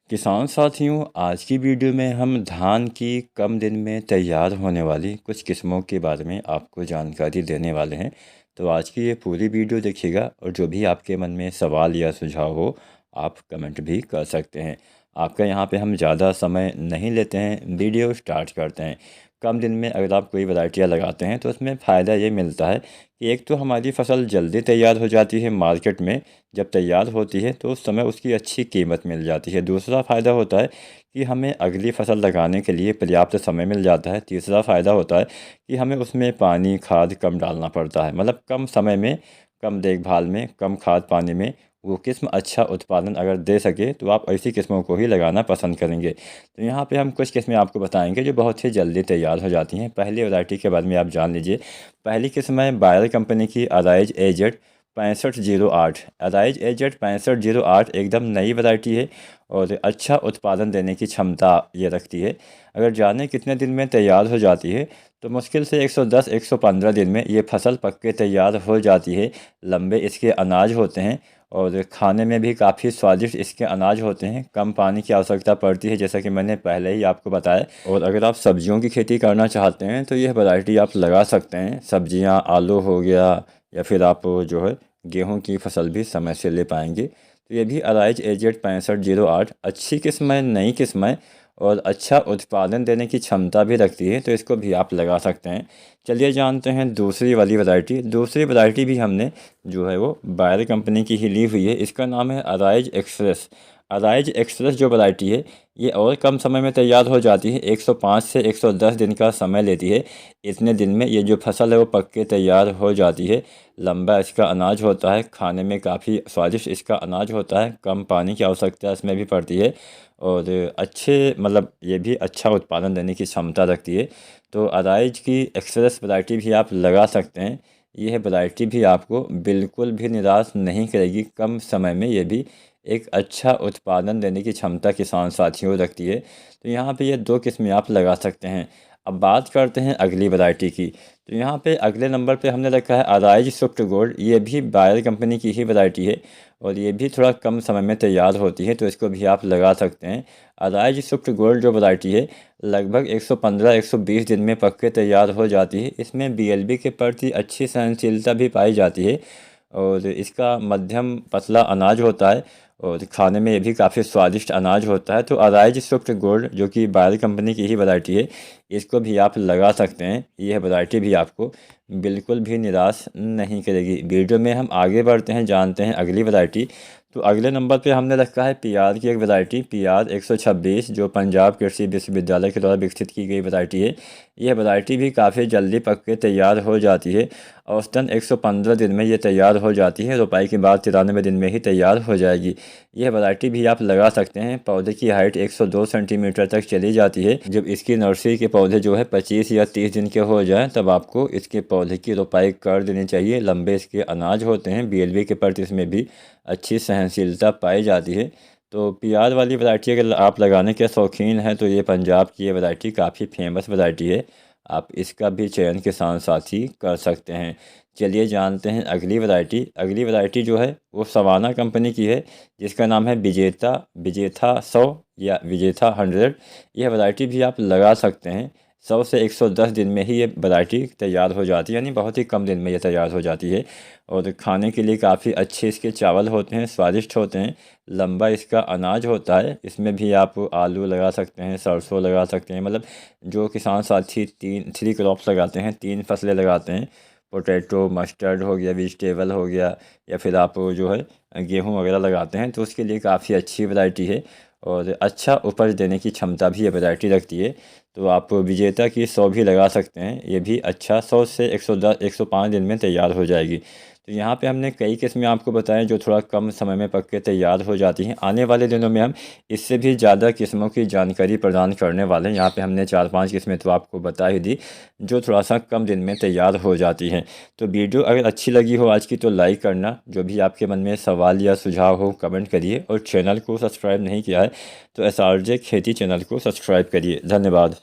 किसान साथियों, आज की वीडियो में हम धान की कम दिन में तैयार होने वाली कुछ किस्मों के बारे में आपको जानकारी देने वाले हैं। तो आज की ये पूरी वीडियो देखिएगा और जो भी आपके मन में सवाल या सुझाव हो आप कमेंट भी कर सकते हैं। आपका यहाँ पे हम ज़्यादा समय नहीं लेते हैं, वीडियो स्टार्ट करते हैं। कम दिन में अगर आप कोई वैरायटियाँ लगाते हैं तो उसमें फ़ायदा ये मिलता है कि एक तो हमारी फसल जल्दी तैयार हो जाती है मार्केट में। जब तैयार होती है तो उस समय उसकी अच्छी कीमत मिल जाती है। दूसरा फ़ायदा होता है कि हमें अगली फसल लगाने के लिए पर्याप्त समय मिल जाता है। तीसरा फ़ायदा होता है कि हमें उसमें पानी खाद कम डालना पड़ता है, मतलब कम समय में, कम देखभाल में, कम खाद पानी में वो किस्म अच्छा उत्पादन अगर दे सके तो आप ऐसी किस्मों को ही लगाना पसंद करेंगे। तो यहाँ पे हम कुछ किस्में आपको बताएंगे जो बहुत ही जल्दी तैयार हो जाती हैं। पहली वैरायटी के बारे में आप जान लीजिए। पहली किस्म है बायर कंपनी की अराइज एजेड 6508। अराइज एजेड 6508 एकदम नई वैरायटी है और अच्छा उत्पादन देने की क्षमता ये रखती है। अगर जाने कितने दिन में तैयार हो जाती है तो मुश्किल से 110-115 दिन में ये फसल पक के तैयार हो जाती है। लंबे इसके अनाज होते हैं और खाने में भी काफ़ी स्वादिष्ट इसके अनाज होते हैं। कम पानी की आवश्यकता पड़ती है, जैसा कि मैंने पहले ही आपको बताया। और अगर आप सब्जियों की खेती करना चाहते हैं तो यह वैरायटी आप लगा सकते हैं। सब्जियां, आलू हो गया या फिर आप जो है गेहूं की फसल भी समय से ले पाएंगे। तो ये भी अराइज एजेड 6508 अच्छी किस्म है, नई किस्म है और अच्छा उत्पादन देने की क्षमता भी रखती है, तो इसको भी आप लगा सकते हैं। चलिए जानते हैं दूसरी वाली वैरायटी। दूसरी वैरायटी भी हमने जो है वो बायर कंपनी की ही ली हुई है। इसका नाम है अराइज एक्सप्रेस। अराइज एक्सप्रेस जो वैरायटी है ये और कम समय में तैयार हो जाती है। 105 से 110 दिन का समय लेती है। इतने दिन में ये जो फसल है वो पक के तैयार हो जाती है। लंबा इसका अनाज होता है, खाने में काफ़ी स्वादिष्ट इसका अनाज होता है। कम पानी की आवश्यकता इसमें भी पड़ती है और अच्छे, मतलब ये भी अच्छा उत्पादन देने की क्षमता रखती है। तो अराइज की एक्सप्रेस वैरायटी भी आप लगा सकते हैं। यह वैरायटी भी आपको बिल्कुल भी निराश नहीं करेगी। कम समय में ये भी एक अच्छा उत्पादन देने की क्षमता किसान साथियों रखती है। तो यहाँ पे ये दो किस्में आप लगा सकते हैं। अब बात करते हैं अगली वैरायटी की। तो यहाँ पे अगले नंबर पे हमने रखा है अराइज स्विफ्ट गोल्ड। ये भी बायर कंपनी की ही वैरायटी है और ये भी थोड़ा कम समय में तैयार होती है, तो इसको भी आप लगा सकते हैं। अराइज स्विफ्ट गोल्ड जो वैरायटी है लगभग 115-120 दिन में पक के तैयार हो जाती है। इसमें बीएलबी के प्रति अच्छी सहनशीलता भी पाई जाती है और इसका मध्यम पतला अनाज होता है और खाने में ये भी काफ़ी स्वादिष्ट अनाज होता है। तो अराइज स्विफ्ट गोल्ड जो कि बायर कंपनी की ही वैरायटी है, इसको भी आप लगा सकते हैं। यह वैरायटी भी आपको बिल्कुल भी निराश नहीं करेगी। वीडियो में हम आगे बढ़ते हैं, जानते हैं अगली वैरायटी। तो अगले नंबर पे हमने रखा है पियाज की एक वैरायटी, पियाज 126, जो पंजाब कृषि विश्वविद्यालय के द्वारा विकसित की गई वैरायटी है। यह वैरायटी भी काफ़ी जल्दी पक के तैयार हो जाती है। औसतन 115 दिन में ये तैयार हो जाती है। रोपाई के बाद 93 दिन में ही तैयार हो जाएगी। यह वैरायटी भी आप लगा सकते हैं। पौधे की हाइट 102 सेंटीमीटर तक चली जाती है। जब इसकी नर्सरी के पौधे जो है 25 या 30 दिन के हो जाएं तब आपको इसके पौधे की रोपाई कर देनी चाहिए। लंबे इसके अनाज होते हैं। बीएलबी के प्रति इसमें भी अच्छी सहनशीलता पाई जाती है। तो प्याज वाली वैरायटी अगर आप लगाने के शौकीन हैं तो ये पंजाब की ये वैरायटी काफ़ी फेमस वैरायटी है। आप इसका भी चयन किसान साथी कर सकते हैं। चलिए जानते हैं अगली वैरायटी। अगली वैरायटी जो है वो सवाना कंपनी की है, जिसका नाम है विजेता, विजेथा 100 या विजेथा 100। यह वैरायटी भी आप लगा सकते हैं। 100 से 110 दिन में ही ये वैरायटी तैयार हो जाती है, यानी बहुत ही कम दिन में ये तैयार हो जाती है और खाने के लिए काफ़ी अच्छे इसके चावल होते हैं, स्वादिष्ट होते हैं। लंबा इसका अनाज होता है। इसमें भी आप आलू लगा सकते हैं, सरसों लगा सकते हैं। मतलब जो किसान साथी 3 क्रॉप्स लगाते हैं, 3 फसलें लगाते हैं, पोटैटो, मस्टर्ड हो गया, वेजिटेबल हो गया, या फिर आप जो है गेहूँ वगैरह लगाते हैं, तो उसके लिए काफ़ी अच्छी वैरायटी है और अच्छा उपज देने की क्षमता भी ये वैरायटी रखती है। तो आप विजेता की 100 भी लगा सकते हैं। ये भी अच्छा 100 से 110 105 दिन में तैयार हो जाएगी। तो यहाँ पे हमने कई किस्में आपको बताएं जो थोड़ा कम समय में पक के तैयार हो जाती हैं। आने वाले दिनों में हम इससे भी ज़्यादा किस्मों की जानकारी प्रदान करने वाले हैं। यहाँ पे हमने 4-5 किस्में तो आपको बता ही दी जो थोड़ा सा कम दिन में तैयार हो जाती हैं। तो वीडियो अगर अच्छी लगी हो आज की तो लाइक करना। जो भी आपके मन में सवाल या सुझाव हो कमेंट करिए और चैनल को सब्सक्राइब नहीं किया है तो SRJ खेती चैनल को सब्सक्राइब करिए। धन्यवाद।